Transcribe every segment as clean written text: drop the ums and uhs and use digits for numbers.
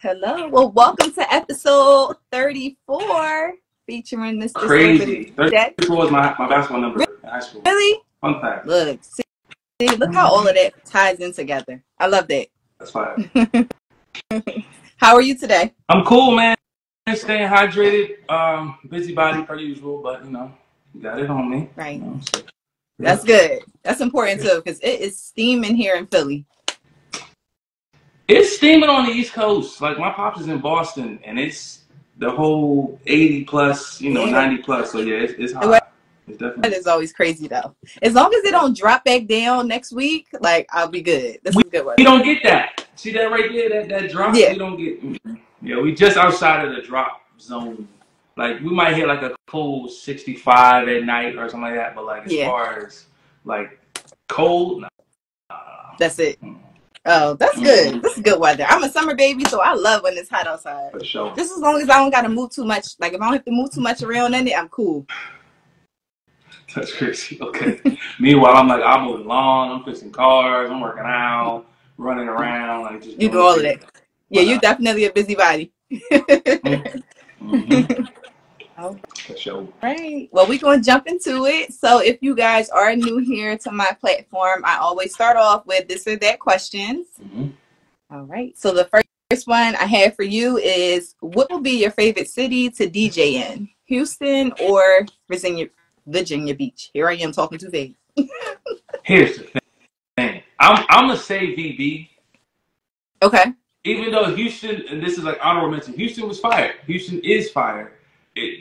Hello. Well, welcome to episode 34 featuring Mr. Crazy. Celebrity 34 is my basketball number in high school. Really? Fun fact. Look, look how all of that ties in together. I love that. That's fine. How are you today? I'm cool, man. Staying hydrated. Busybody per usual, but you got it on me. Right. So, That's good. That's important too, because it is steaming here in Philly. It's steaming on the East Coast. Like my pops is in Boston, and it's the whole 80 plus, 90 plus. So yeah, it's hot. It's definitely. That is always crazy though. As long as it don't drop back down next week, like I'll be good. This is good weather. We don't get that. See that right there? That drop. Yeah. We don't get. Yeah, we just outside of the drop zone. Like we might hit like a cold 65 at night or something like that. But like as far as like cold, that's it. Oh, that's good. This is good weather. I'm a summer baby, so I love when it's hot outside. For sure. Just as long as I don't got to move too much. Like if I don't have to move too much around in it, I'm cool. That's crazy. Okay. Meanwhile, I'm mowing lawn, I'm fixing cars, I'm working out, running around, like just. You do all of that. Yeah, you're definitely a busybody. Oh, for sure. Right. Well, we're going to jump into it. So if you guys are new here to my platform, I always start off with this or that questions. All right. So the first one I have for you is, what will be your favorite city to DJ in? Houston or Virginia Beach? Here I am talking too fast. Here's the thing. I'm going to say VB. Okay. Even though Houston, and this is like honorable mention, Houston was fired. Houston is fired.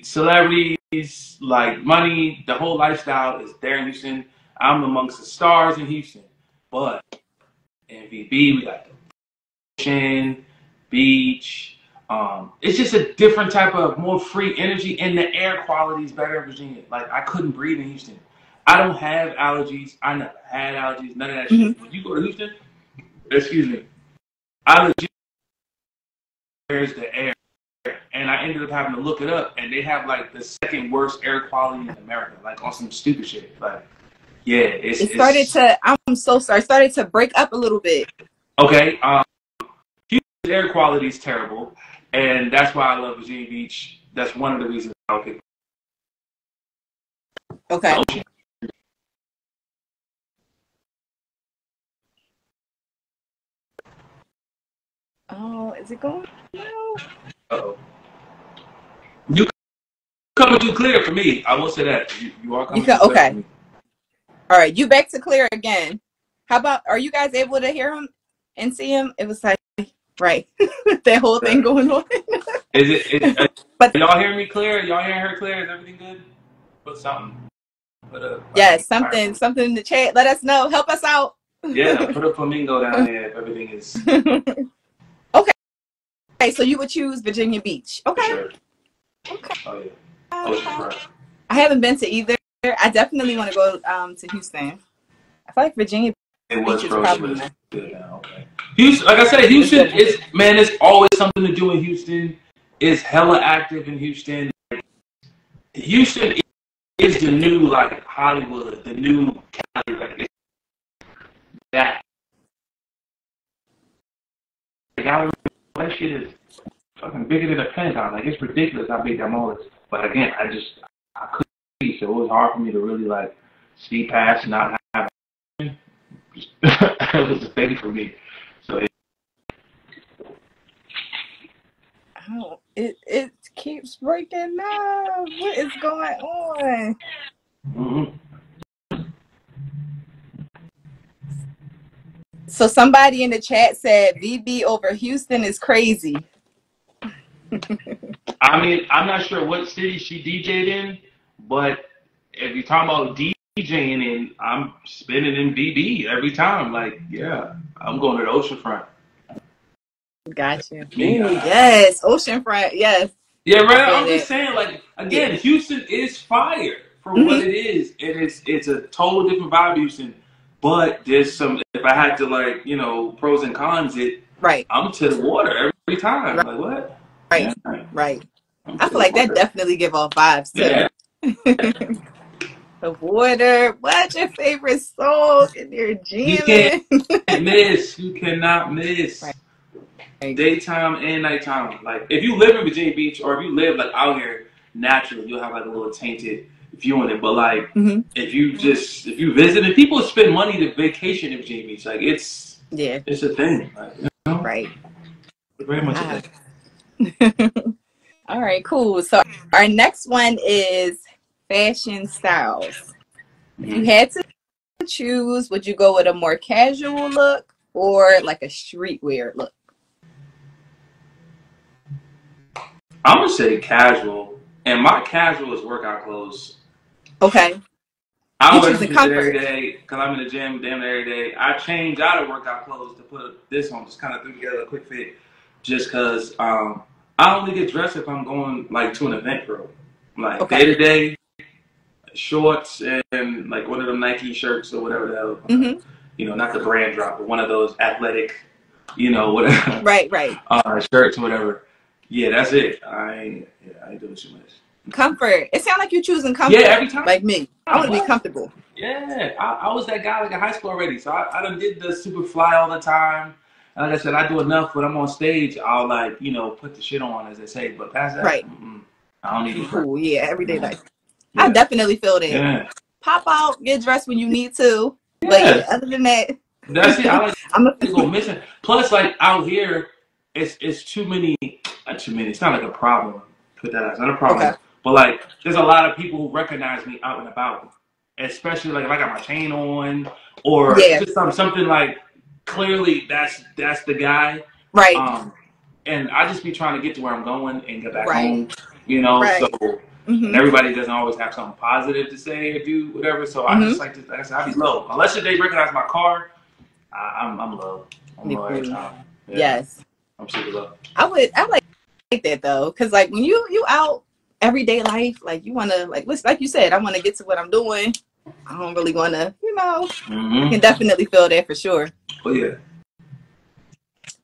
Celebrities, like money, the whole lifestyle is there in Houston. I'm amongst the stars in Houston. But in VB, we got the ocean, beach. It's just a different type of more free energy, and the air quality is better in Virginia. Like I couldn't breathe in Houston. I don't have allergies. I never had allergies. None of that shit. When you go to Houston, excuse me, I legit there's the air. And I ended up having to look it up, and they have like the second worst air quality in America, like on some stupid shit. Like, yeah, it started to. I'm so sorry. It started to break up a little bit. Okay, Houston's air quality is terrible, and that's why I love Virginia Beach. That's one of the reasons I like it. Okay. Oh, is it going now? Uh-oh. You coming too clear for me. I will say that. You are coming too clear for me. All right, you back to clear again. How about, are you guys able to hear him and see him? It was like, right, that whole thing going on. But y'all hearing me clear? Y'all hearing her clear? Is everything good? Put something. Yes, something in the chat. Let us know. Help us out. Yeah, put a flamingo down there if everything is. Okay, so you would choose Virginia Beach. Okay. Sure. Okay. Oh yeah. I haven't been to either. I definitely want to go to Houston. I feel like Virginia Beach is probably nice. Okay. Houston, like I said, Houston is, man, there's always something to do in Houston. It's hella active in Houston. Houston is the new like Hollywood, the new Cali, like that. That shit is fucking bigger than a Pentagon. Like, it's ridiculous how big that mall is. But again, I couldn't see, so it was hard for me to really like see past not having. It was a thing for me. So it keeps breaking up. What is going on? So somebody in the chat said VB over Houston is crazy. I mean, I'm not sure what city she DJ'd in, but if you're talking about DJing in, I'm spinning in VB every time. Like, yeah, I'm going to the oceanfront. Gotcha. Ooh, yes, oceanfront. Yes. Yeah, right. I'm just saying, like, again, Houston is fire for what it is. It's a total different vibe, Houston. But there's some, if I had to, like, pros and cons, I'm to the water every time. Right. Like, what? Right. Yeah. Right. I feel like that definitely give off vibes, too. Yeah. The water. What's your favorite song in your jamming? You can't miss. You cannot miss. Right. daytime and nighttime. Like if you live in Virginia Beach or if you live like out here naturally, you'll have like a little tainted view on it. But like if you visit and people spend money to vacation in Virginia Beach, like it's a thing. Like, you know? Right. Very much a thing. All right, cool. So our next one is fashion styles. If you had to choose, would you go with a more casual look or like a streetwear look? I'm gonna say casual, and my casual is workout clothes. Okay. I wear this every day because I'm in the gym damn every day. I change out of workout clothes to put this on, just kind of threw together a quick fit, just because I only get dressed if I'm going like to an event, bro. Like day to day, shorts and like one of them Nike shirts or whatever the hell. You know, not the brand drop, but one of those athletic, you know, whatever. Right. Shirts or whatever. Yeah, that's it. I ain't doing too much. Comfort. It sounds like you're choosing comfort. Yeah, every time. Like me. I want to be comfortable. Yeah, I was that guy like in high school already. So I done did the super fly all the time. And like I said, I do enough when I'm on stage. I'll like, you know, put the shit on, as they say. But past that, I don't need to. Cool. Yeah, everyday life. Yeah. I definitely feel that. Yeah. Pop out, get dressed when you need to. Yeah. But yeah, other than that. That's it. I like to go missing. Plus, like out here, it's too many. Not too many. It's not like a problem. Put that out. It's not a problem. Okay. But like, there's a lot of people who recognize me out and about, especially like if I got my chain on or just something like clearly that's the guy. Right. And I just be trying to get to where I'm going and get back home. You know, so and everybody doesn't always have something positive to say or do whatever. So I just like I said, I be low unless they recognize my car. I'm low. I'm low every time. Yeah. Yes. I'm super low. I like that though, because like when you out everyday life, like you want to like you said, I want to get to what I'm doing. I don't really want to, you know. I can definitely feel that for sure. Oh yeah.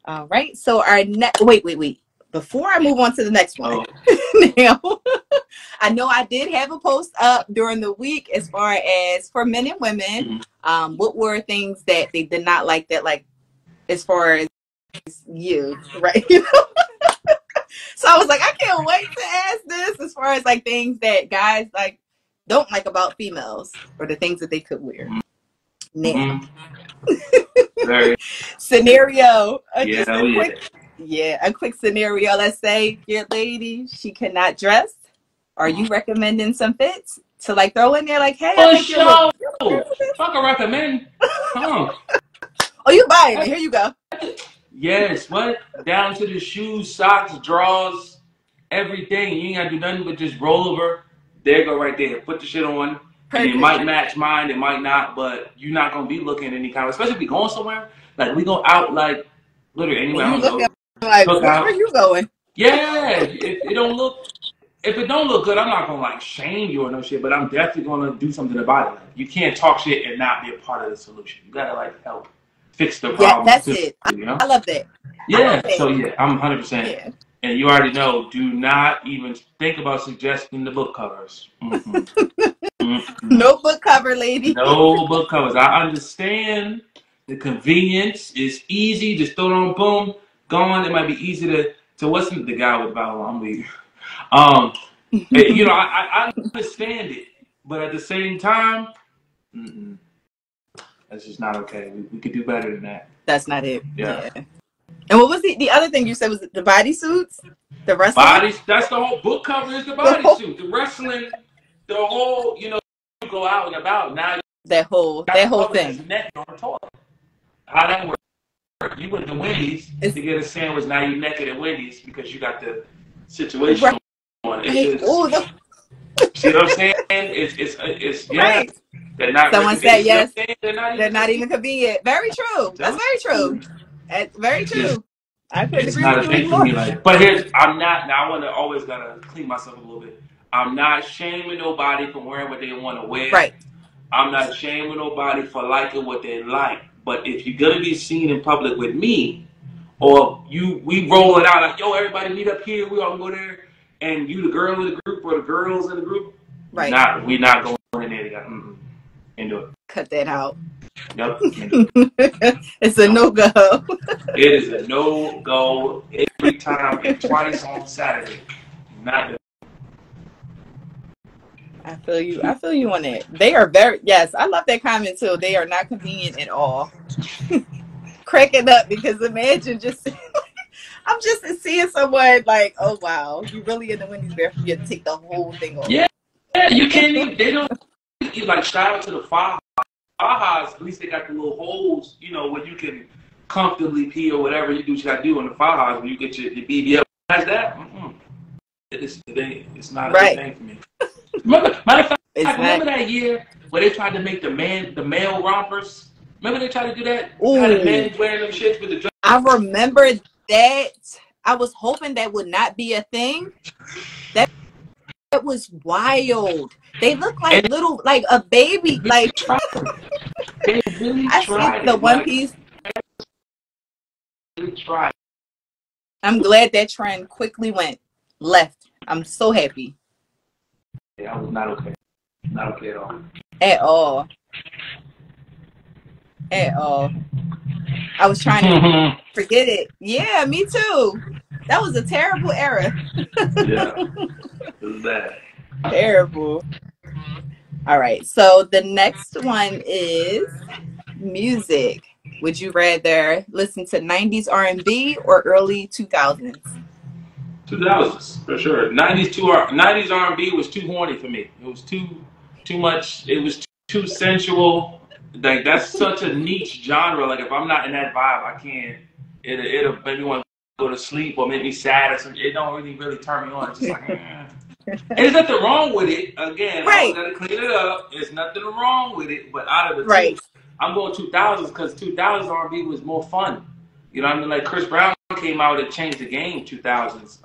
All right. So our next wait. Before I move on to the next one, now I know I did have a post up during the week as far as for men and women. What were things that they did not like that, like as far as you, right? So I was like, I can't wait to ask this as far as like things that guys like don't like about females or the things that they could wear. Now, scenario. A quick scenario. Let's say your lady, she cannot dress. Are you recommending some fits to like throw in there? Like, hey, I think fuck, I recommend. Come on. Oh, you buying it? Here you go. Yes, what? Down to the shoes, socks, drawers, everything. You ain't gotta do nothing but just roll over. There you go, right there. Put the shit on. Perfect. And it might match mine, it might not, but you're not gonna be looking any kind of, especially if we going somewhere. Like we go out like literally anywhere. I don't know. Like, where are you going? Yeah, if it don't look good, I'm not gonna like shame you or no shit, but I'm definitely gonna do something about it. Like, you can't talk shit and not be a part of the solution. You gotta like help fix the problem. Yeah, that's it. You know? I love that. Yeah, so yeah, I'm 100%. Yeah. And you already know, do not even think about suggesting the book covers. No book cover, lady. No book covers. I understand the convenience is easy. Just throw it on, boom, gone. It might be easy to what's the guy with about I'm weak. You know, I understand it, but at the same time, that's just not okay. We could do better than that. That's not it. Yeah. And what was the other thing you said? Was it the bodysuits? The wrestling? That's the whole book cover is the bodysuit. The wrestling, the whole, you know, you go out and about. Now that whole thing. Neck on the toilet. How that work? You went to Wendy's to get a sandwich. Now you're naked at Wendy's because you got the situation on. It's just, see what I'm saying? It's yeah. Right. They're not. Someone said yes. They're not even convenient. Very true. That's very true. That's very true. I couldn't agree with you more. Like, but I'm not. Now I want to always gotta clean myself a little bit. I'm not shaming nobody for wearing what they want to wear. Right. I'm not shaming nobody for liking what they like. But if you're gonna be seen in public with me, or we roll it out like, yo, everybody meet up here, we all go there, and you the girl in the group or the girls in the group, right? We not going in there together. Can't do it. Cut that out. Yep, can't do it. It's a no-go. It is a no-go every time and twice on Saturday. Not the I feel you. I feel you on it. They are very, yes, I love that comment too. They are not convenient at all. Cracking up because imagine just, I'm just seeing someone like, oh wow, you really in the Wendy's bathroom, you have to take the whole thing off. Yeah, you can't even, they don't even like shout out to the Fajas. At least they got the little holes, where you can comfortably pee or whatever you do what you got to do on the Fajas when you get your BBL. Has that? It's not a good thing for me. Matter of fact, remember that year where they tried to make the male rompers? Remember they tried to do that? Ooh. Had the men wearing them shits with the dress? I remember that. I was hoping that would not be a thing. That was wild. They look like little, like a baby. Like they really I see the one piece. Really tried. I'm glad that trend quickly went left. I'm so happy. Yeah, I was not okay. Not okay at all. At all. At all. I was trying to forget it. Yeah, me too. That was a terrible era. Yeah, it was bad. Terrible. All right. So the next one is music. Would you rather listen to 90s R&B or early 2000s? 2000s for sure. 90s R&B was too horny for me. It was too much. It was too sensual. Like that's such a niche genre. Like if I'm not in that vibe, I can't. It'll make me want to go to sleep or make me sad or something. It don't really turn me on. It's just like. And there's nothing wrong with it. Again, I always gotta clean it up. There's nothing wrong with it. But out of the two, I'm going 2000s because 2000s R&B was more fun. You know what I mean? Like Chris Brown came out and changed the game. 2000s.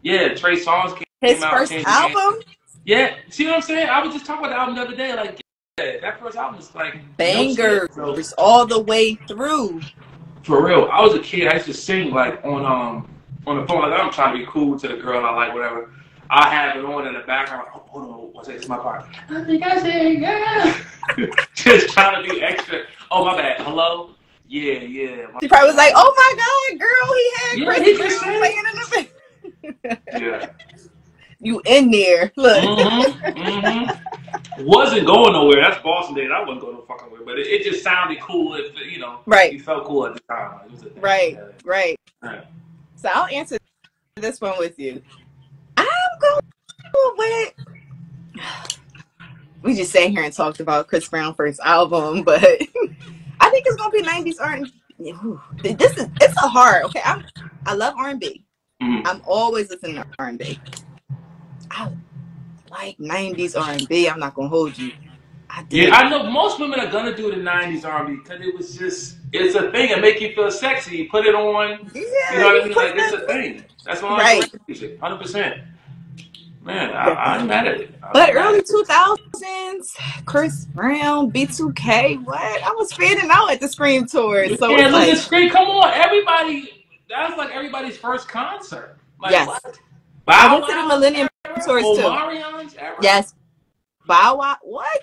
Yeah, Trey Songz came out and changed the game. His first album. Yeah, see what I'm saying? I was just talking about the album the other day. Like, yeah, that first album is like bangers all the way through. For real, I was a kid. I used to sing like on the phone. Like I'm trying to be cool to the girl I like, whatever. I have it on in the background. Oh, hold on, what's that? It's my part. I think I said yeah. Just trying to be extra. Oh my bad. Hello. Yeah. She probably was like, "Oh my god, girl, he had Chris Brown playing in the Yeah. You in there? Look. Wasn't going nowhere. That's Boston days. I wasn't going no fucking nowhere, but it just sounded cool if you felt cool at the time. It was Right. So I'll answer this one with you. I'm going with. We just sat here and talked about Chris Brown's first album, but I think it's gonna be 90s R&B. It's a hard. Okay, I love R&B. I'm always listening to R&B. I like 90s R&B. I'm not gonna hold you. I know most women are gonna do the 90s R&B because it's a thing and make you feel sexy. You put it on. Yeah, you know what I mean? Like it's a thing. That's what I'm saying. 100%. Man, I ain't mad at it. But early 2000s, Chris Brown, B2K, what? I was fading out at the Scream tour. So yeah, look at Scream. Come on, everybody. That was like everybody's first concert. Like, yes. What? I went to the Millennium tours too. Omarion's era? Yes. Bow Wow. What?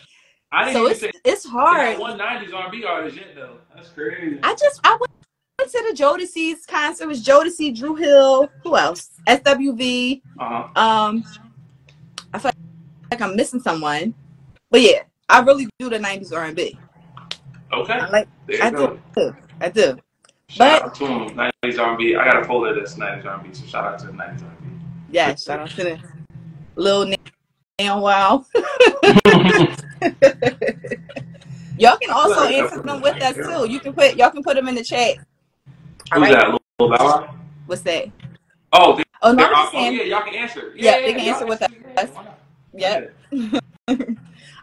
I didn't so it's hard. One 90s R&B artist yet though. That's crazy. I went to the Jodeci's concert. It was Jodeci, Drew Hill. Who else? SWV. I feel like I'm missing someone, but yeah, I really do the 90s R&B. Okay. I do. Shout out to him, 90s R&B. I got a folder that's 90s R&B, so shout out to the 90s R&B. Yeah, shout out to the Lil Damn Wow. Y'all can also answer them with us too. Y'all can put them in the chat. Who's that? Lil Bow? What's that? Oh, no, yeah, y'all can answer. Yeah, they can answer with us. Yep. All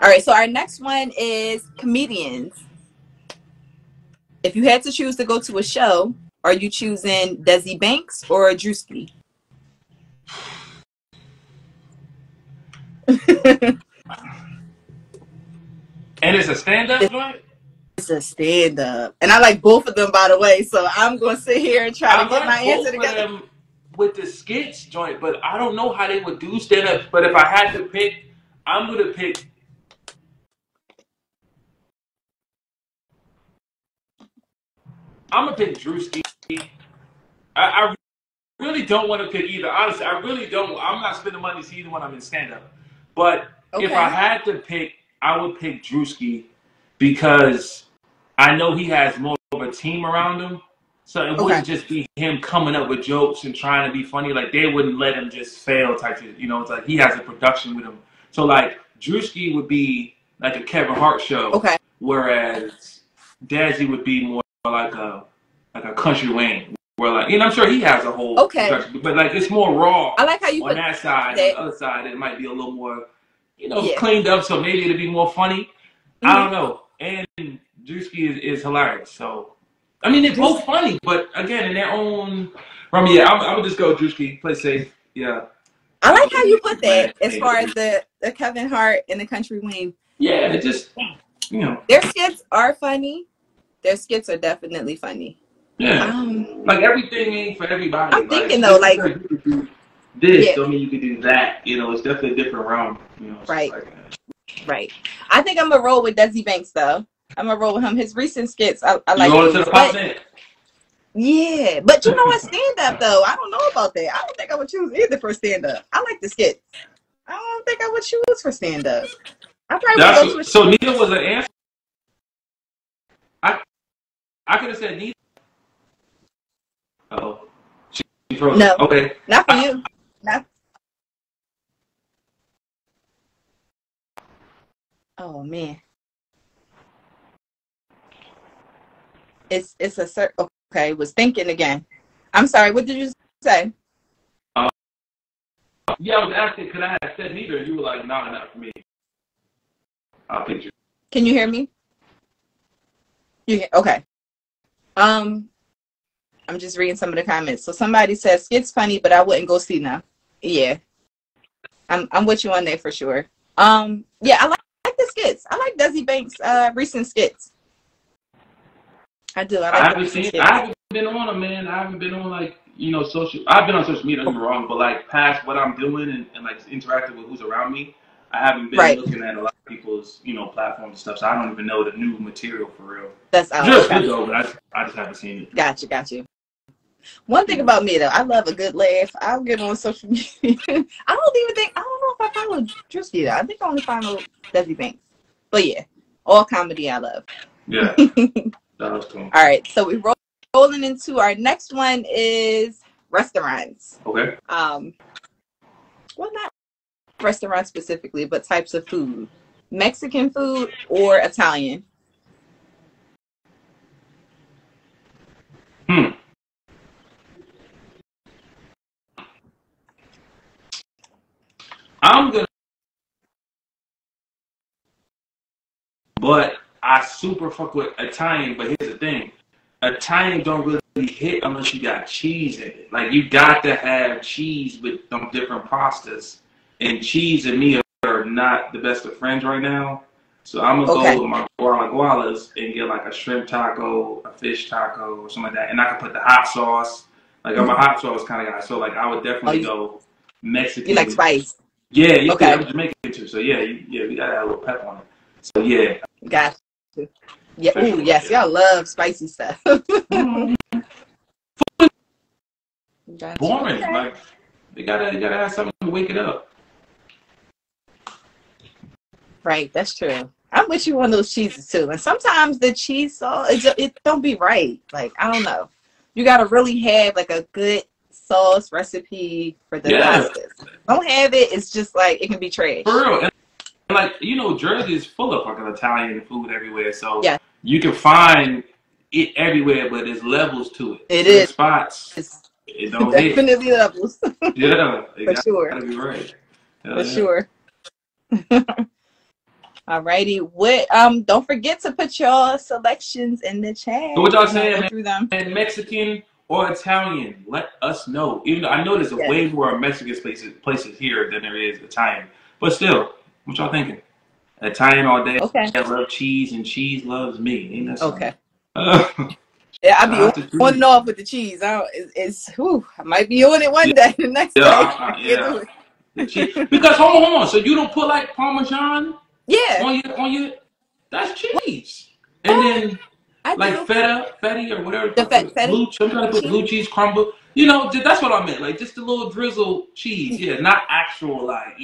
right, so our next one is comedians. If you had to choose to go to a show, are you choosing Desi Banks or Drewski? And it's a stand-up joint? It's a stand-up. And I like both of them, by the way, so I'm going to sit here and try to get my answer together. With the skits joint, but I don't know how they would do stand-up. But if I had to pick, I'm going to pick I'm gonna pick Drewski. I really don't want to pick either. Honestly, I really don't. I'm not spending money to see either one. I'm in stand up. But if I Okay. had to pick, I would pick Drewski because I know he has more of a team around him. So it Okay. wouldn't just be him coming up with jokes and trying to be funny. Like they wouldn't let him just fail type shit. You know, it's like he has a production with him. So like Drewski would be like a Kevin Hart show, Okay. whereas Dazzy would be more like a Country Wayne. Where like, you know, I'm sure he has a whole production, but like it's more raw. I like how you on put that side. that. On the other side, it might be a little more, Yeah. cleaned up. So maybe it'll be more funny. Mm-hmm. I don't know. And Drewski is hilarious. So I mean, they're both funny, but again, in their own. Yeah, I would just go Drewski. Play safe. Yeah. I like how you put that as far as the Kevin Hart and the Country Wayne. Yeah, it just their skits are funny. Their skits are definitely funny. Yeah. Like everything ain't for everybody. I'm thinking though, like you could do this, don't mean you could do that. It's definitely a different realm. Right. Right. I think I'm gonna roll with Desi Banks though. I'm gonna roll with him. His recent skits, I like. You going to the pop? Yeah, but you know what? Stand up though, I don't know about that. I don't think I would choose either for stand up. I like the skits. I don't think I would choose for stand up. I probably would go to so neither was an answer. I could have said neither. Oh, she froze. No, okay, not for you. Not. Oh man, it's a certain. Okay, was thinking again. I'm sorry. What did you say? Yeah, I was asking. Could I have said neither? You were like, "No, not for me." I'll pick you. Can you hear me? Okay. I'm just reading some of the comments. So somebody says skits funny, but I wouldn't go see them. Yeah, I'm with you on that for sure. Yeah, I like the skits. I like Desi Banks' recent skits. I do. I haven't been on them, man. I haven't been on social. I've been on social media. Don't get me wrong, but like past what I'm doing and like interacting with who's around me, I haven't been looking at a lot of people's platforms and stuff. So I don't even know the new material for real. That's out. Just good though, but I just haven't seen it. Got you. One thing about me though, I love a good laugh. I'll get on social media. I don't know if I follow Drewski though. I think I only follow Desi Banks. But yeah, all comedy I love. Yeah. That was cool. All right, so we're rolling into our next one is restaurants. Okay. Well, not restaurants specifically, but types of food. Mexican food or Italian? I'm gonna, but I super fuck with Italian. But here's the thing: Italian don't really hit unless you got cheese in it. Like you got to have cheese with some different pastas, and cheese and me are not the best of friends right now. So I'm gonna go with my gualas and get like a shrimp taco, a fish taco, or something like that. And I can put the hot sauce. Like I'm a hot sauce kind of guy, so like I would definitely go Mexican. You like spice? Yeah, I'm Jamaican too. So yeah, we gotta have a little pep on it. So yeah. Got you. Yeah. Ooh, yes, y'all love spicy stuff. Boring. Like they gotta have something to wake it up. Right, that's true. I'm with you on those cheeses too. And sometimes the cheese sauce, it don't be right. Like, I don't know. You got to really have like a good sauce recipe for the pastas. Don't have it, it's just like, it can be trash. For real. And like, Jersey is full of fucking Italian food everywhere. So you can find it everywhere, but there's levels to it. It is. Spots, it don't definitely hit. Levels. Yeah. For sure. Gotta be right. For sure. Alrighty, don't forget to put your selections in the chat. So what y'all saying, man? Mexican or Italian? Let us know. Even though I know there's way more Mexican places here than there is Italian, but still, what y'all thinking? Italian all day. Okay. I love cheese and cheese loves me. Ain't that something? Okay. Yeah, I be on and off with the cheese. I might be on it one day. The next day, because hold on. So you don't put like Parmesan? Yeah. On your that's cheese. And then I like do. feta or whatever. The feta Blue, I'm trying to put cheese. blue cheese crumble. You know, that's what I meant. Like just a little drizzle cheese. Yeah, not actual like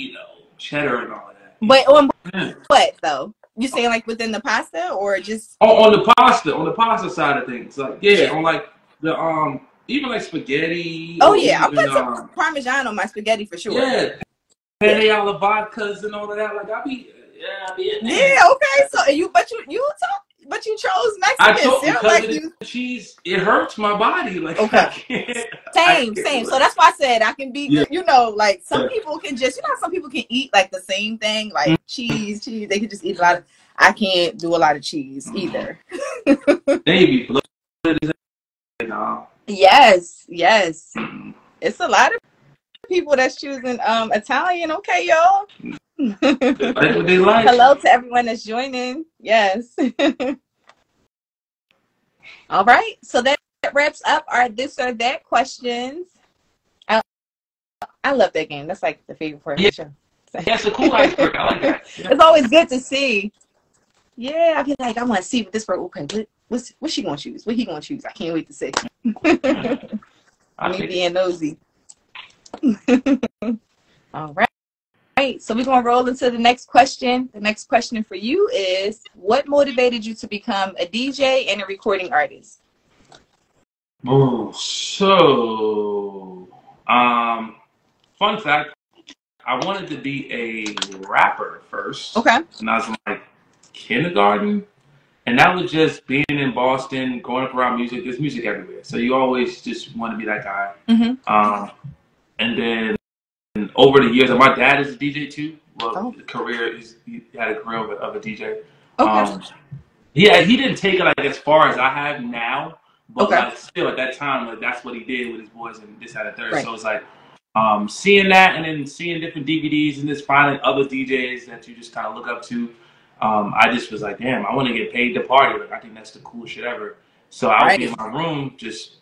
cheddar and all of that. But on Yeah. what though? You saying like within the pasta or just On the pasta side of things, like on like the even like spaghetti Oh or yeah, I'll even put some Parmesan on my spaghetti for sure. yeah, penne alla vodkas and all of that. Like I be in there. Yeah, okay. So you chose I Mexican. told Sound because like of you the cheese, it hurts my body. Like okay. I Same. can't So that's why I said I can be yeah. good. Like some people can just, some people can eat like the same thing, like cheese. They can just eat a lot of. I can't do a lot of cheese either. They be bloated. Yes. It's a lot of people that's choosing Italian. Okay, y'all. That's what they like. Hello to everyone that's joining. Yes. All right. So that wraps up our this or that questions. I love that game. That's like the favorite part of the show. Yeah, it's a cool icebreaker. I like that. Yeah. It's always good to see. Yeah, I feel like I want to see what this person. Okay, what's she gonna choose? What he gonna choose? I can't wait to see. Me being nosy. All right. So we're gonna roll into the next question. The next question for you is: what motivated you to become a DJ and a recording artist? Oh, so fun fact, I wanted to be a rapper first. Okay. And I was in like kindergarten. And that was just being in Boston, growing up around music. There's music everywhere. So you always just want to be that guy. Mm-hmm. And then over the years, and my dad is a DJ too. Well, he had a career of a DJ. Okay. He didn't take it like as far as I have now. But okay. like still at that time, like that's what he did with his boys and this, that, and third. Right. So it's like seeing that and then seeing different DVDs and just finding other DJs that you just kind of look up to. I just was like, damn, I want to get paid to party. Like I think that's the coolest shit ever. So I would be in my room just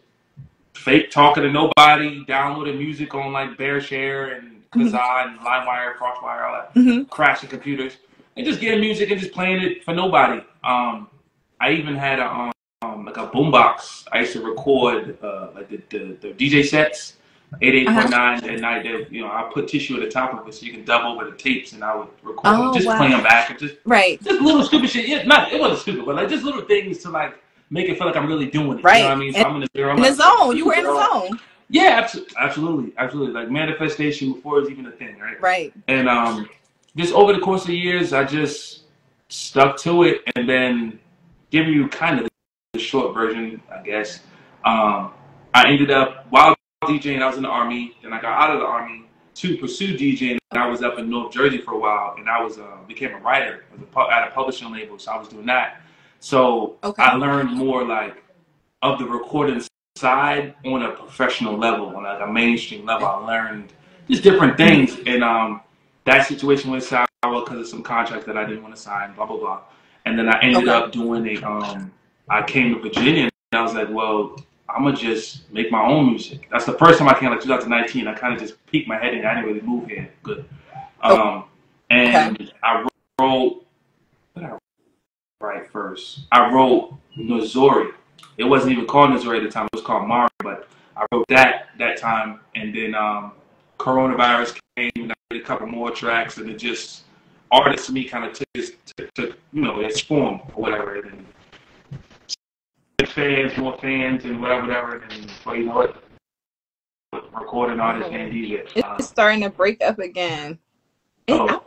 fake talking to nobody, downloading music on like BearShare and Kazaa and LimeWire, Crosswire, all that, crashing computers, and just getting music and just playing it for nobody. I even had like a boombox. I used to record like the DJ sets, 88.9 at night. I put tissue at the top of it so you can dub over the tapes, and I would record them, just play them back and just little stupid shit. Yeah, it wasn't stupid, but like just little things to like make it feel like I'm really doing it. Right. You know what I mean? So I'm in the mirror. In the zone. You were in the zone. Yeah, absolutely. Like manifestation before it was even a thing, right? Right. And just over the course of years, I just stuck to it, and then giving you kind of the short version, I guess. I ended up while DJing, I was in the Army, then I got out of the Army to pursue DJing. I was up in North Jersey for a while, and I was became a writer at a publishing label, so I was doing that. So I learned more like of the recording side on a professional level, on like a mainstream level. I learned just different things, and that situation went sour because of some contracts that I didn't want to sign, blah blah blah. And then I ended up doing I came to Virginia, and I was like, well, I'm gonna just make my own music. That's the first time I came, like 2019. I kind of just peeked my head in. I didn't really move here. Good. And I wrote. What did I write first? I wrote Missouri. It wasn't even called Missouri at the time. It was called Mari. But I wrote that time, and then coronavirus came, and I did a couple more tracks, and it just artists to me kind of took its form or whatever. And more fans, and whatever. And well, you know what? Recording artist and DJ. It's starting to break up again. Let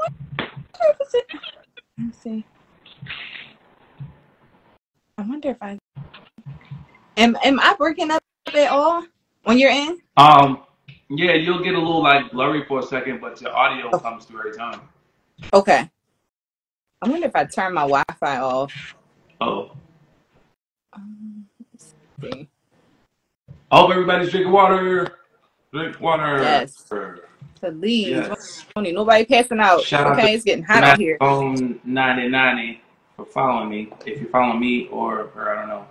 me see. I wonder if I am I breaking up at all when you're in? Yeah, you'll get a little like blurry for a second, but your audio comes through every time. Okay. I wonder if I turn my Wi-Fi off. Let's see. I hope everybody's drinking water. Drink water. Yes. Please. Yes. Don't need nobody passing out. Shout out it's getting hot out here. Phone 9090 for following me. If you're following me or I don't know.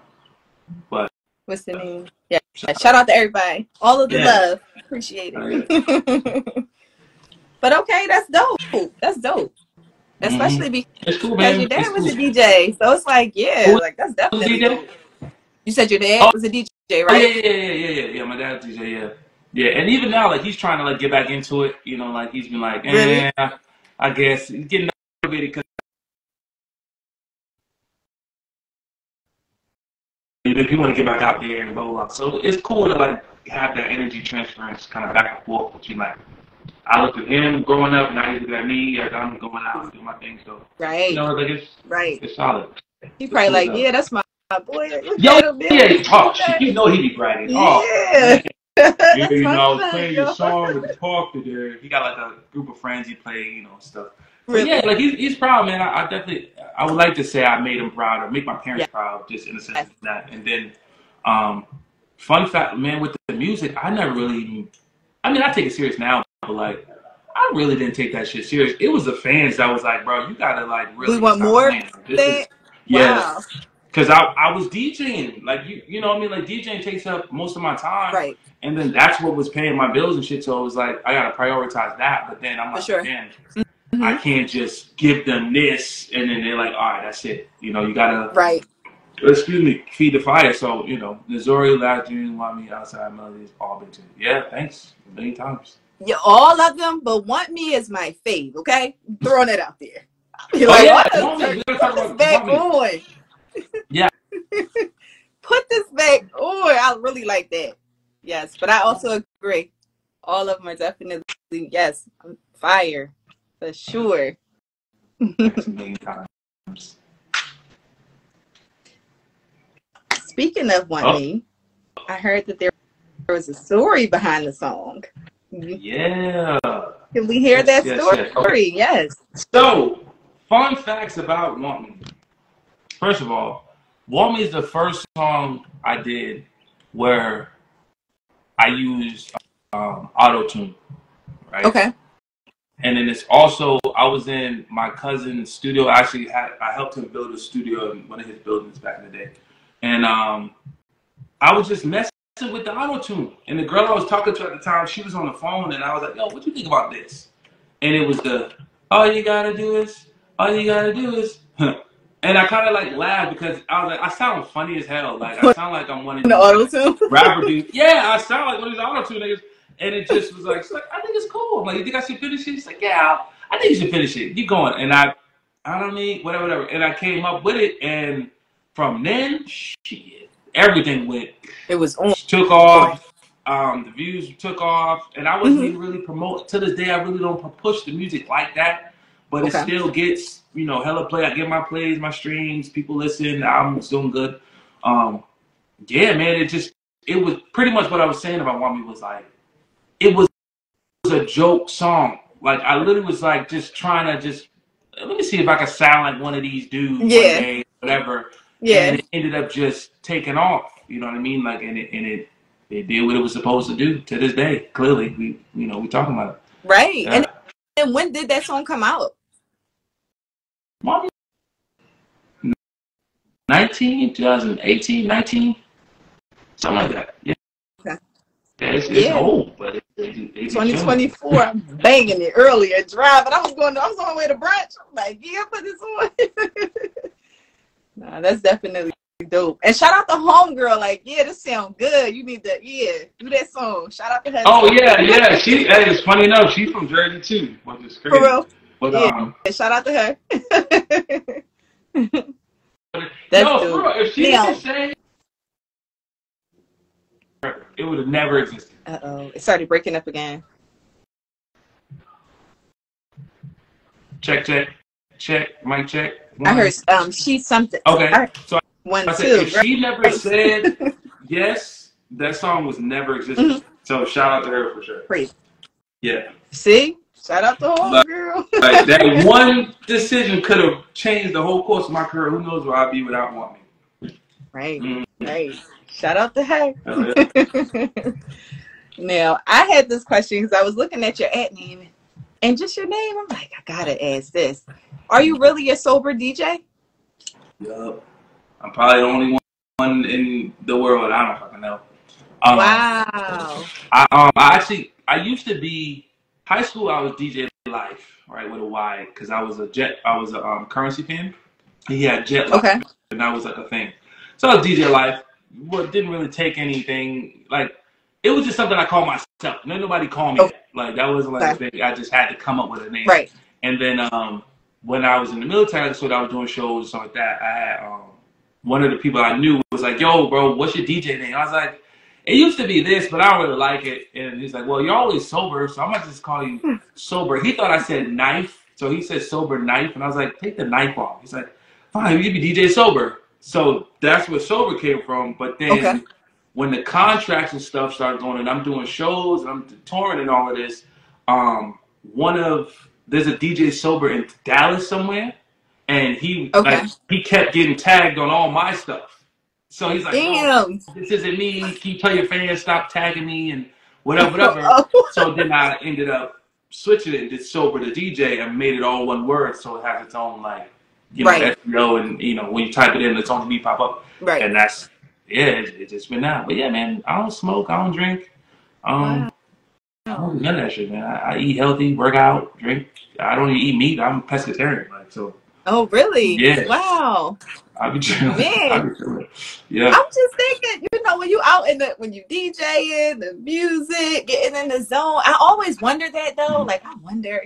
But what's the name? Yeah. Shout out to everybody. All of the love. Appreciate it. But okay, that's dope. especially It's cool, because your man. dad It's was cool. a DJ. So it's like, yeah, Who like that's was definitely DJ? dope. You said your dad Oh, was a DJ, oh yeah, right? yeah. My dad's DJ, yeah. Yeah, and even now, like he's trying to like get back into it. You know, like he's been like, Really? I guess he's getting motivated because if you want to get back out there and roll up. So it's cool to like have that energy transference kind of back and forth between like I looked at him growing up, now he's looking at me as I'm going out and doing my thing. So you Right. know, like Right. it's solid. He It's probably cool like, though. yeah, that's my boy. Look Yo, at him, man. yeah, Look oh shit, at you know he be bragging. Oh Yeah. man. Yeah, That's you my know, I was son, playing your yo. song with the park today. He got like a group of friends he play, you know, stuff. But yeah, Really? like he's proud, man. I definitely, I would like to say I made him proud or make my parents Yes. proud, just in the sense of that. And then, um, fun fact, man, with the music, I never really, I mean, I take it serious now, but like, I really didn't take that shit serious. It was the fans that was like, bro, you gotta like We really want stop more of playing. This is, that? yeah. Wow. Cause I was DJing, like you know what I mean. Like DJing takes up most of my time, Right. and then that's what was paying my bills and shit. So it was like I gotta prioritize that. But then I'm For like, sure. man, I Hmm. can't just give them this, and then they're like, all right, that's it. You know, you gotta, Right. excuse me, feed the fire. So you know, Missouri, Last June, Want Me, Outside Melodies, all been to. Yeah, thanks many times. Yeah, all of them, but Want Me is my fave, okay? I'm throwing it out there. You're Oh like, yeah, oh, Want Me. We gotta put talk this about back Want Me. on. Yeah. Put this back on. I really like that. Yes, but I also agree. All of them are definitely, yes, fire. For sure. Thanks a million times. Speaking of Want Oh. Me, I heard that there was a story behind the song. Yeah. Can we hear that Yes. story? Okay. Yes. So, fun facts about Want Me. First of all, Want Me is the first song I did where I used auto tune, right? Okay. And then it's also I was in my cousin's studio. I helped him build a studio in one of his buildings back in the day, and I was just messing with the auto tune. And the girl I was talking to at the time, she was on the phone, and I was like, "Yo, what you think about this?" And it was all you gotta do is, and I kind of like laughed because I was like, I sound funny as hell. Like I sound like I'm one of The these auto like tune. rapper dudes. Yeah, I sound like one of these auto tune niggas. And it just was like, she's like, I think it's cool. I'm like, you think I should finish it? She's like, yeah, I think you should finish it. Keep going. And I don't need whatever. And I came up with it, and from then, shit, everything went. It was on. Took off. The views took off, and I wasn't Mm-hmm. even really promote. To this day, I really don't push the music like that, but it Okay. still gets hella play. I get my plays, my streams, people listen. The album's doing good. Yeah, man, it was pretty much what I was saying about Want Me was like it was a joke song. Like I literally was like just trying to just let me see if I can sound like one of these dudes one Yeah. day, whatever. Yeah. And it ended up just taking off. You know what I mean? Like and it did what it was supposed to do to this day. Clearly, we talking about it. Right. Yeah. And when did that song come out? 2018, 19, something like that. Yeah. Okay. Yeah, it's old, but it's 2024. I'm banging it earlier, driving. I was on my way to brunch. I'm like, yeah, put this on. Nah, that's definitely dope. And shout out to Homegirl. Like, yeah, this sound good. You need to, do that song. Shout out to her. Oh yeah. Hey, it's funny enough. She's from Jersey too, which is crazy. For real. But Yeah. Shout out to her. That's dope. for real, if she didn't say it would have never existed. It started breaking up again. Check, mic check. One. I heard she's something. Okay. So I said if right. she never said yes, that song was never existed. Mm-hmm. So shout out to her for sure. Crazy. Yeah. See? Shout out to Homegirl. Like that one decision could have changed the whole course of my career. Who knows where I'd be without Want Me. Right. Mm-hmm. Right. Shout out to her. Oh, yeah. Now, I had this question because I was looking at your ad name and just your name. I'm like, I gotta ask this. Are you really a sober DJ? Yup. I'm probably the only one in the world. I don't fucking know. Wow. I used to be high school. I was DJ Life. right, with a Y, because I was a Currency fan. He had Jet Life, Okay. and that was like a thing. So I was DJ Life, but didn't really take anything. Like, it was just something I called myself. Nobody called me that. Like, that wasn't like a Okay. thing. I just had to come up with a name. Right. And then when I was in the military, so I was doing shows and stuff like that. I had one of the people I knew was like, "Yo, bro, what's your DJ name?" I was like, "It used to be this, but I don't really like it." And he's like, "Well, you're always sober, so I'm gonna just call you Sober." He thought I said Knife, so he said Sober Knife, and I was like, "Take the knife off." He's like, "Fine, you can be DJ Sober." So that's where Sober came from. But then when the contracts and stuff started going, and I'm doing shows and I'm touring and all of this, there's a DJ Sober in Dallas somewhere, and he kept getting tagged on all my stuff. So he's like, "Bro, Damn. this isn't me. Can you tell your fans stop tagging me and whatever?" Oh. So then I ended up switching it and did Sober to DJ and made it all one word, so it has its own SEO, and when you type it in, it's on me pop up. Right. And that's it's just been that. But yeah, man, I don't smoke, I don't drink. Wow. I don't do none of that shit, man. I eat healthy, work out, drink. I don't even eat meat. I'm pescatarian, so. Oh, really? Yeah. Wow. I be chilling. Man. Yeah. I'm just thinking, when you out when you DJing, the music, getting in the zone. I always wonder that though. Like, I wonder,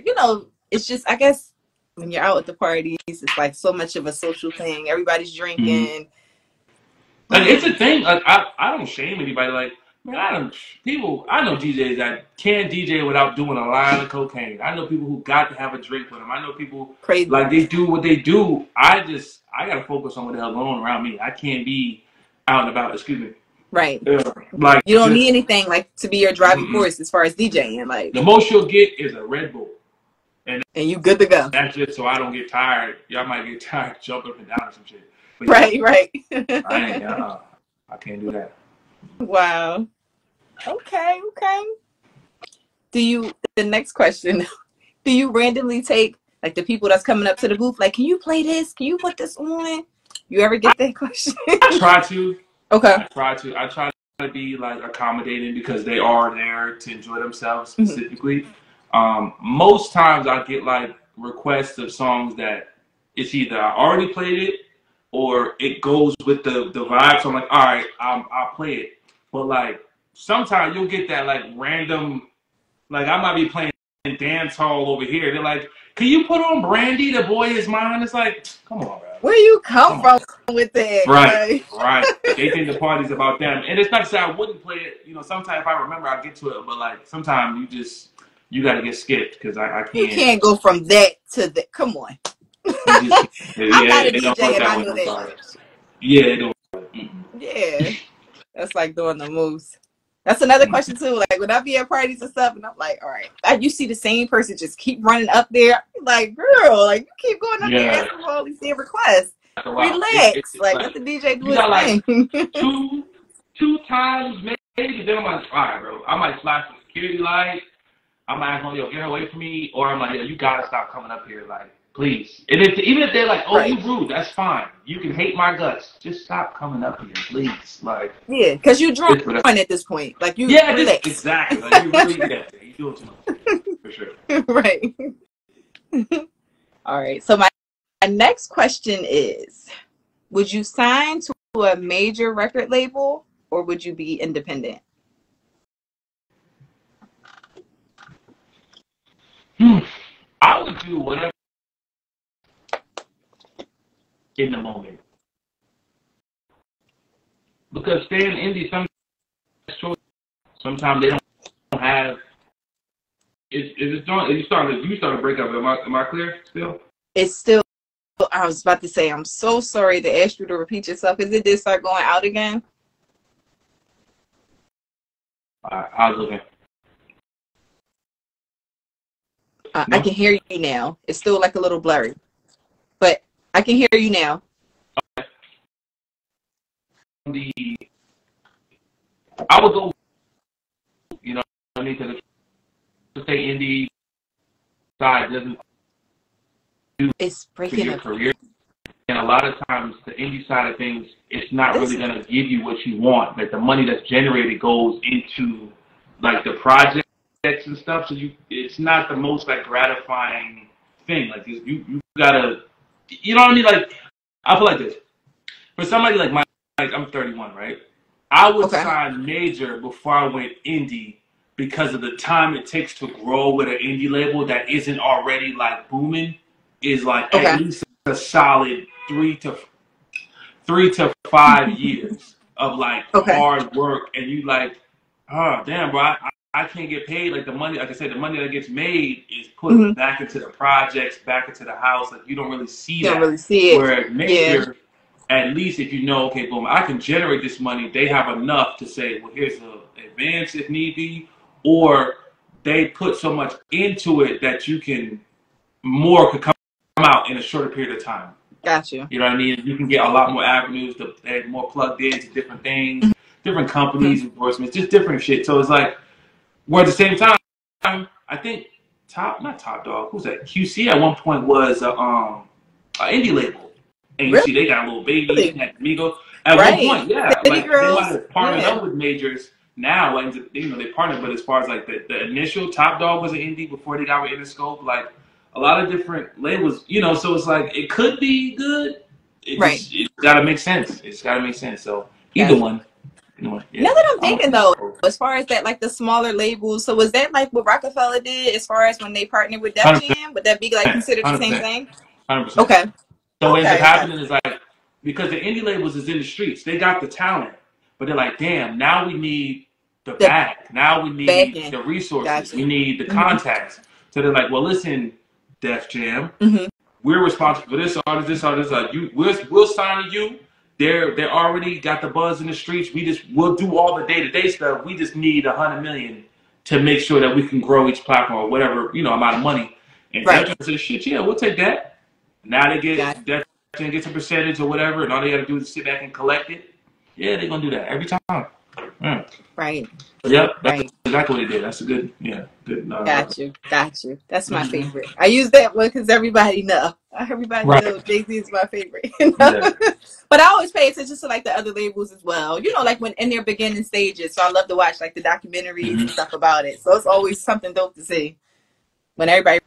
it's just, I guess when you're out at the parties, it's like so much of a social thing. Everybody's drinking. Like, it's a thing. Like, I don't shame anybody. Like, man, I know DJs that can't DJ without doing a line of cocaine. I know people who got to have a drink with them. I know people Crazy. like they do what they do. I gotta focus on what the hell's going on around me. I can't be out and about. Excuse me. Right. Like, you don't need anything like to be your driving force as far as DJing. Like, the most you'll get is a Red Bull. And you good to go. That's just so I don't get tired. Y'all might get tired jumping up and down or some shit. But right. I can't do that. Wow. Okay. The next question, do you randomly take like the people that's coming up to the booth, like, can you play this? Can you put this on? You ever get that question? I try to. Okay. I try to be like accommodating because they are there to enjoy themselves specifically. Most times I get like requests of songs that it's either I already played it or it goes with the vibe. So I'm like, all right, I'll play it. But like sometimes you'll get that like random, like I might be playing dance hall over here. They're like, can you put on Brandy, The Boy Is Mine? It's like, come on, bro. Where you come from with that? Right. They think the party's about them. And it's not to say I wouldn't play it. Sometimes if I remember, I'll get to it. But like sometimes you got to get skipped because I can't. You can't go from that to that. Come on. I'm not a DJ and I know that. Yeah, it don't. Yeah. That's like doing the moves. That's another question too. Like when I be at parties and stuff, and I'm like, all right, you see the same person just keep running up there. I'm like, girl, like you keep going up there asking for all these damn requests. Relax, like let the DJ do his thing. two times maybe. Then I'm like, all right, bro. I might flash the security light. I might ask, yo, get away from me, or I'm like, yo, you gotta stop coming up here, like, please. And even if they're like, oh, you rude, that's fine. You can hate my guts. Just stop coming up here, please. Like, yeah, because you're drunk at this point. Like you, relax. Exactly. Like you really, you doing too much for sure. Right. All right. So my next question is: would you sign to a major record label, or would you be independent? I would do whatever in the moment. Because staying indie, sometimes they don't have. You started to break up. Am I clear still? It's still. I was about to say, I'm so sorry to ask you to repeat yourself. Is it did start going out again? I was looking. I can hear you now. It's still like a little blurry, but I can hear you now. Okay. I would go, because the stay indie side doesn't do it's breaking your up. career. And a lot of times the indie side of things, it's not really going to give you what you want. Like the money that's generated goes into like the project and stuff, so it's not the most like gratifying thing. Like you gotta, you know what I mean? Like I feel like this for somebody like like I'm 31, right? I would Okay. sign major before I went indie because of the time it takes to grow with an indie label that isn't already like booming. Is like at Okay. least a solid 3 to 5 years of like Okay. hard work, and you like, oh damn, bro, I can't get paid. Like the money, like I said, the money that gets made is put Mm-hmm. back into the projects, back into the house. Like you don't really see You don't that. really see it. Where Yeah. major, at least if you know, okay, boom, I can generate this money. They have enough to say, well, here's the advance if need be, or they put so much into it that you can more could come out in a shorter period of time. Got you. You know what I mean? You can get a lot more avenues to add more plugged into different things, different companies, Mm-hmm. endorsements, just different shit. So it's like, where at the same time, I think not Top Dog, who's that? QC at one point was an indie label. And you Really? see they got a little baby, Amigo. At one Right. point, yeah. City Like they might Girls. have partnered Yeah. up with majors now, and you know, they partnered, but as far as like the initial Top Dog was an indie before they got with Interscope, like a lot of different labels, you know, so it's like it could be good. Right. It's gotta make sense. It's gotta make sense. So either Got you. one. Yeah. Now that I'm thinking though, as far as that, like the smaller labels, so was that like what Rockefeller did as far as when they partnered with Def 100%. Jam? Would that be like considered the same 100%. thing? 100%. Okay. So what ends up Okay. happening is like, because the indie labels is in the streets, they got the talent, but they're like, damn, now we need the The bag, now we back need end. the resources, Gotcha. we need the Mm-hmm. contacts. So they're like, well, listen, Def Jam, Mm-hmm. we're responsible for this artist. Like we'll sign to you. They're already got the buzz in the streets. We'll do all the day-to-day stuff. We just need 100 million to make sure that we can grow each platform or whatever amount of money. And Def Right. Jam says, shit, yeah, we'll take that. Now they Gotcha. get Def Jam gets a percentage or whatever, and all they got to do is sit back and collect it. Yeah, they're gonna do that every time. Yeah. Right. Yep, that's Right. exactly what they did. That's a good, good. Got you. Got you. That's my favorite. I use that one because everybody know. Everybody Right. knows Jay-Z is my favorite. You know? Yeah. But I always pay attention to like the other labels as well. You know, like when in their beginning stages. So I love to watch like the documentaries and stuff about it. So it's always something dope to see when everybody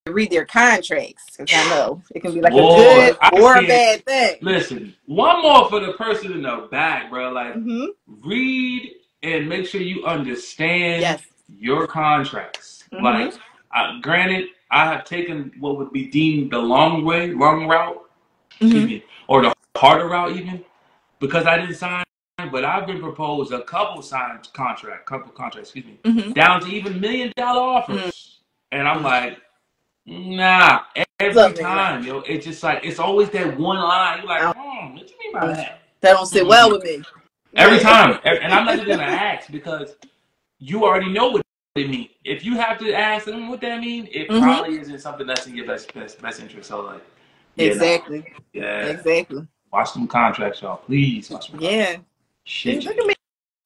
read their contracts. Because I know it can be like a Boy, good I or a can't. bad thing. Listen, one more for the person in the back, bro. Like, Mm-hmm. read and make sure you understand Yes. your contracts. Mm-hmm. Like, granted, I have taken what would be deemed the long route, excuse me, or the harder route even, because I didn't sign. But I've been proposed a couple contracts, excuse me, Mm-hmm. down to even $1 million offers, and I'm like, nah, every Look, man, time, yo, it's just like it's always that one line. You're like, right. what do you mean by that? That don't sit well with me. Every Yeah. time, and I'm not even gonna ask because you already know what it means. If you have to ask them what that means, it probably isn't something that's in your best interest. So like, yeah, Exactly. yeah, Exactly. watch them contracts, y'all. Please watch them contracts. Yeah. Shit, Look at me.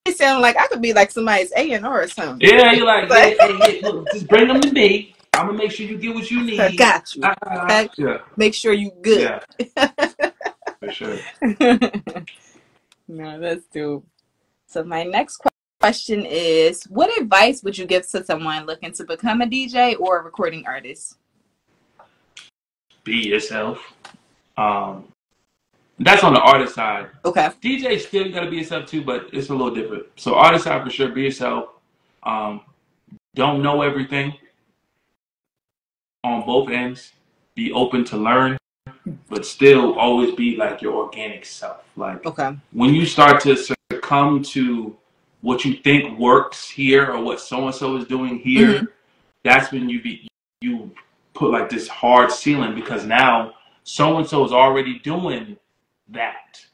It sound like I could be like somebody's A&R or something. yeah, you're like, hey, look, just bring them to me. I'm gonna make sure you get what you need. I got you. Okay? Yeah. Make sure you good. Yeah. For sure. No, that's dope. So my next question is, what advice would you give to someone looking to become a DJ or a recording artist? Be yourself. That's on the artist side. Okay. DJ still gotta be yourself too, but it's a little different. So artist side for sure, be yourself. Don't know everything on both ends. Be open to learn, but still always be like your organic self. Like when you start to succumb to what you think works here or what so and so is doing here, that's when you put like this hard ceiling because now so and so is already doing that,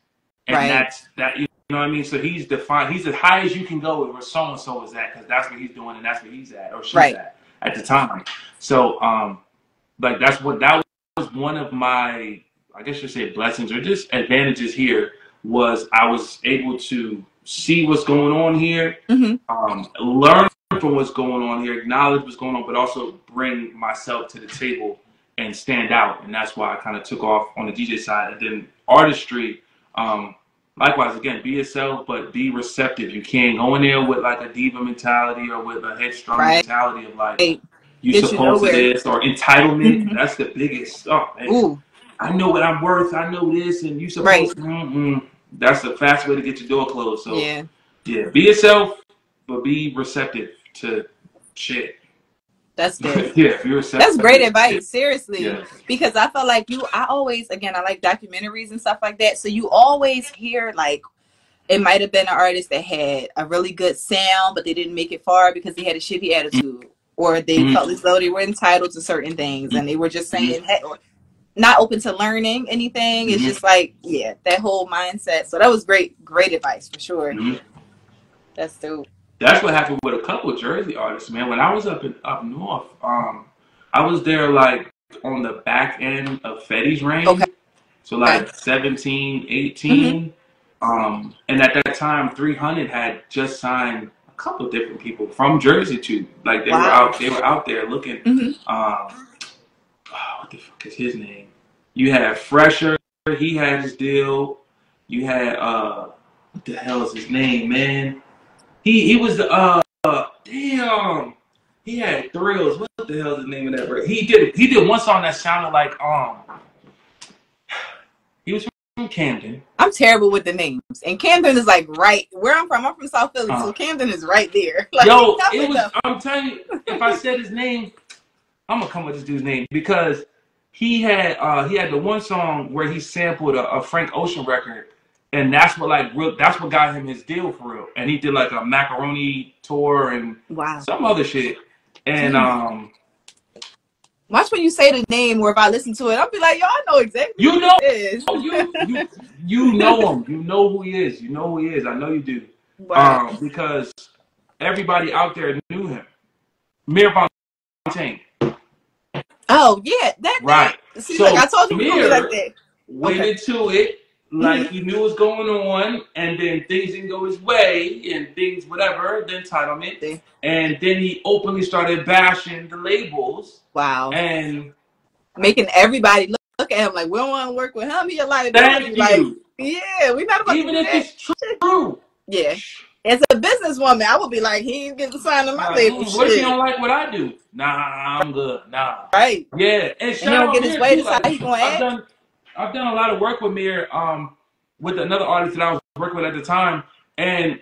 and that's that. You know what I mean? So he's defined. He's as high as you can go with where so and so is at because that's what he's doing and that's where he's at or she's at the time. So like that was one of my, I guess you say blessings or just advantages here was I was able to see what's going on here, learn from what's going on here, acknowledge what's going on, but also bring myself to the table and stand out. And that's why I kind of took off on the DJ side. And then artistry, likewise, again, be yourself, but be receptive. You can't go in there with like a diva mentality or with a headstrong mentality of like, you Get you supposed to nowhere. this, or entitlement. Mm-hmm. That's the biggest. Oh man, Ooh, I know what I'm worth. I know this, and you right. supposed to. Mm-mm. That's the fast way to get your door closed. So Yeah, yeah, be yourself, but be receptive to shit. that's good. Yeah, if you're That's receptive great to shit. advice, seriously. Yeah. Because I felt like I always, again, I like documentaries and stuff like that. So you always hear like it might have been an artist that had a really good sound, but they didn't make it far because they had a shitty attitude, or they Mm-hmm. felt as though they were entitled to certain things, and they were just saying, Mm-hmm. hey, or not open to learning anything. It's Mm-hmm. just like, yeah, that whole mindset. So that was great advice for sure. Mm-hmm. That's dope. That's what happened with a couple of Jersey artists, man. When I was up north, I was there like on the back end of Fetty's Okay. reign, so like 17, Mm-hmm. 18. And at that time, 300 had just signed a couple of different people from Jersey too. Like Wow. they were out there looking. Mm-hmm. What the fuck is his name? You had Fresher, he had his deal. You had what the hell is his name, man? He was the damn. He had Thrills. What the hell is the name of that record? He did one song that sounded like he was from Camden. I'm terrible with the names, and Camden is like right where I'm from. I'm from South Philly, so Uh, Camden is right there. Like, yo, I it would was. know. I'm telling you, if I said his name, I'm gonna come with this dude's name because he had the one song where he sampled a Frank Ocean record, and that's what that's what got him his deal for real. And he did like a macaroni tour and Wow. some other shit. And Damn. Watch when you say the name, or if I listen to it, I'll be like, yo, I know exactly you who know this is. you know him. You know who he is. You know who he is. I know you do. Wow. Because everybody out there knew him. Mir Fontaine. Oh yeah, that Right. name. See, look, So I told you we gonna be like Mir that. went Okay. into it like Mm-hmm. he knew what was going on, and then things didn't go his way, and things whatever, the entitlement, See. and then he openly started bashing the labels, Wow. and Making everybody look at him like we don't want to work with him. He a liability. thank Like, you. yeah, we're not about to Even do if that. it's true, Yeah. As a businesswoman, I would be like, he ain't getting signed on my like, label. what if you Shit. don't like what I do? Nah, I'm good. Nah. Right. Yeah, and And he shout don't out get his Mir way. too. That's how Like he gonna act. I've done a lot of work with Mir, with another artist that I was working with at the time, and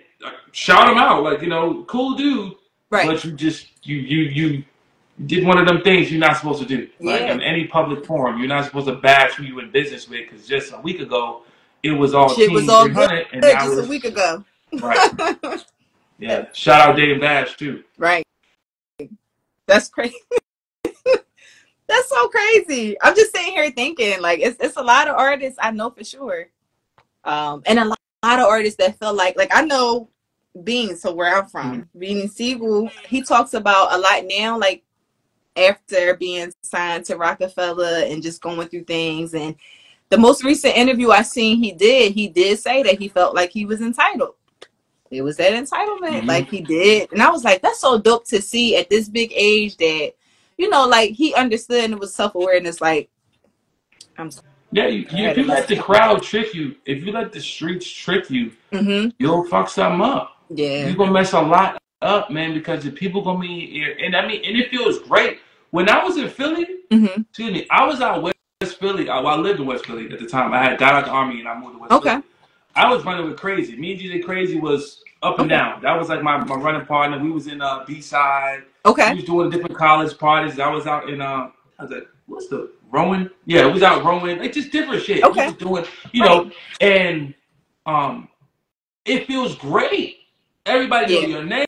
shout him out. Like, cool dude, Right. but you did one of them things you're not supposed to do. Like Yeah. in any public forum, you're not supposed to bash who you in business with, because just a week ago it was all Shit was Team all good 300, and now just a it's week ago. right. Yeah, shout out Dave Bash too. Right. That's crazy. That's so crazy. I'm just sitting here thinking, like, it's a lot of artists I know for sure. And a lot of artists that feel like I know Bean, so where I'm Mm-hmm. from, Bean and Siegel, he talks about a lot now, like after being signed to Rockefeller and just going through things. And the most recent interview I seen he did say that he felt like he was entitled. It was that entitlement, Mm-hmm. like he did. And I was like, that's so dope to see at this big age that, like he understood, and it was self-awareness. Like, I'm sorry, Yeah, I had if to you let let the it come out. crowd trick you, if you let the streets trick you, Mm-hmm. you'll fuck something up. Yeah. You're gonna mess a lot up, man, because the people gonna be here. And I mean, and it feels great. When I was in Philly, Mm-hmm. excuse me, I was out West Philly. I lived in West Philly at the time. I had got out the army and I moved to West Okay. Philly. I was running with Crazy. Me and DJ Crazy was up and Okay. down. That was like my running partner. We was in B-side. We Okay. was doing different college parties. I was out in I was like, what's the Rowan? Yeah, we was out rowing. Like just different shit. We Okay. was doing, Right. and um it feels great. Everybody know Yeah. your name.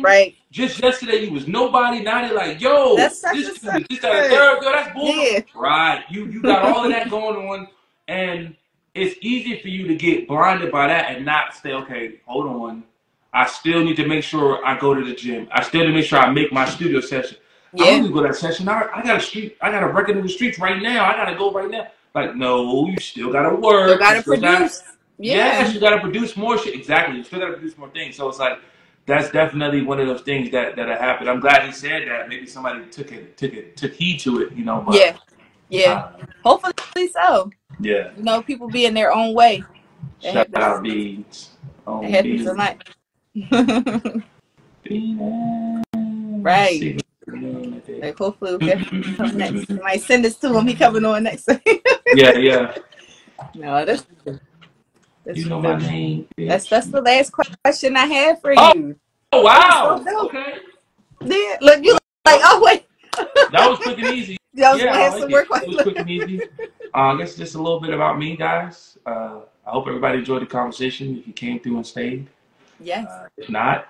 Right. Just yesterday you was nobody. Now they're like, yo, That's such this a dude is this, that, and third. third. Yo, that's bullshit. Yeah. Right. You got all of that going on, and it's easy for you to get blinded by that and not say, okay, hold on. I still need to make sure I go to the gym. I still need to make sure I make my studio session. I don't Yeah. need to go to that session. I got a record in the streets right now. I gotta go right now. Like, no, you still gotta work. Still got to You still got produce. Yeah. yes, you gotta produce more shit. Exactly. You still gotta produce more things. So it's like that's definitely one of those things that happened. I'm glad he said that. Maybe somebody took heed to it, Yeah. but Yeah. Hopefully so. yeah. People be in their own way. That Shout happens. out Beans. That On happens a Beans. lot. Beans. Right. Like, hopefully we'll get him next. You might send this to him. He coming on next. Yeah. No, that's You know my name, that's bitch. the last question I have for Oh, you. oh That was so wow. dope. Okay. Yeah, look, you like, That, oh wait. that was quick and easy. I was Yeah, gonna I have like some it. more It was questions. quick and easy. I guess just a little bit about me, guys. I hope everybody enjoyed the conversation. If you came through and stayed, Yes. if not,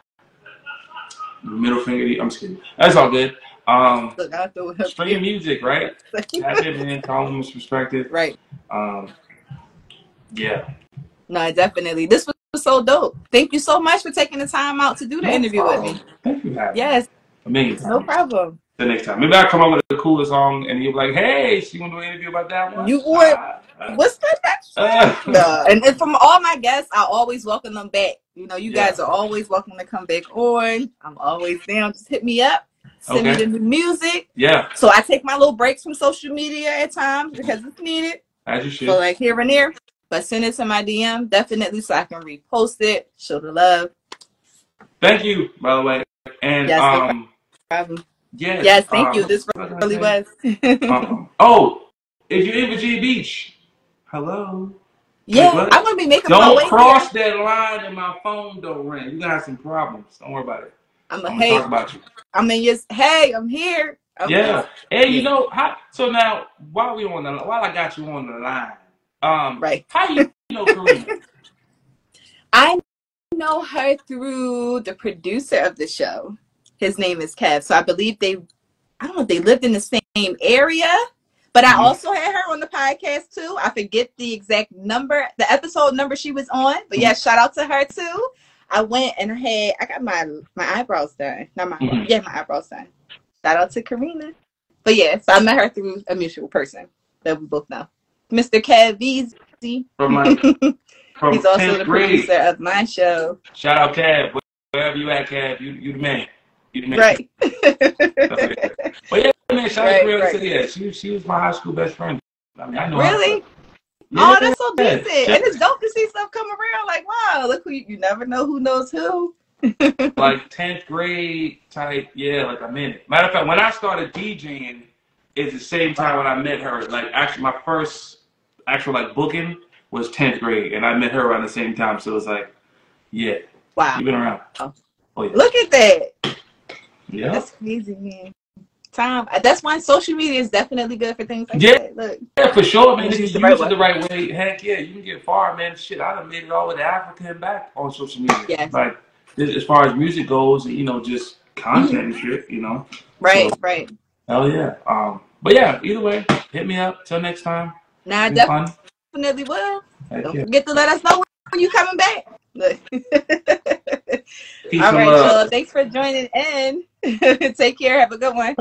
middle finger. I'm just kidding. That's all good. Look, I'll throw it up Stream here. music, right? Tap it in, call them his perspective. Right. Um, yeah. No, definitely. This was so dope. Thank you so much for taking the time out to do the No interview with me. problem. Thank you for having me. Yes, A million no times. problem. The next time. Maybe I'll come up with a cooler song and you'll be like, hey, so you want to do an interview about that one? You would. What's the next one? Uh, No. And from all my guests, I always welcome them back. You know, you yeah. guys are always welcome to come back on. I'm always down. Just hit me up. Send me Okay. the new music. Yeah. So I take my little breaks from social media at times because it's needed. As you So should. like here and there. But send it to my DM definitely so I can repost it, show the love. Thank you, by the way. And Yes, no problem. Yes, thank you. what This was I gonna really say? was. Oh, if you're in Virginia Beach, hello. Wait, Yeah, what? I'm gonna be making my Don't way there. cross that line and my phone don't ring. You got some problems. Don't worry about it. I'm I'm a gonna talk hey. about you. I'm in yes. Hey, I'm here. Yeah. Hey, you Yeah, know how? So now, while I got you on the line, right. how you know Karina? I know her through the producer of the show. His name is Kev. So I believe I don't know if they lived in the same area, but I also had her on the podcast too. I forget the exact number, the episode number she was on, but yeah, shout out to her too. I went and I got my eyebrows done. Not my eyebrows. Yeah, my eyebrows done. Shout out to Karina. But yeah, so I met her through a mutual person that we both know. Mr. Kev Easy. From He's also 10th the grade. producer of my show. Shout out Cab. Wherever you at, Cab, you the man. You the man. Right. But yeah, man, shout out to Karina. Right. Yeah, she was my high school best friend. I mean, I know Really? her. Oh, Yeah. that's so decent. And it's dope to see stuff come around. Like, wow, look who you never know who knows who. Like 10th grade type, yeah, like I'm in it. Matter of fact, when I started DJing, it's the same time when I met her. Like actually my first actual like booking was 10th grade and I met her around the same time. So it was like, yeah. Wow. You've been around. Oh yeah. Look at that. Yeah. That's crazy, man. That's why social media is definitely good for things like that. Look. Yeah, for sure, man. If you use use it the right way, heck yeah, you can get far, man. Shit, I done made it all the way to Africa and back on social media. Yes. Like, as far as music goes, and, you know, just content and shit, you know. Right, so, right. Hell yeah. But yeah, either way, hit me up. Till next time. Nah, I definitely will. Don't forget to let us know when you coming back. Peace all right, love. so thanks for joining in. Take care. Have a good one.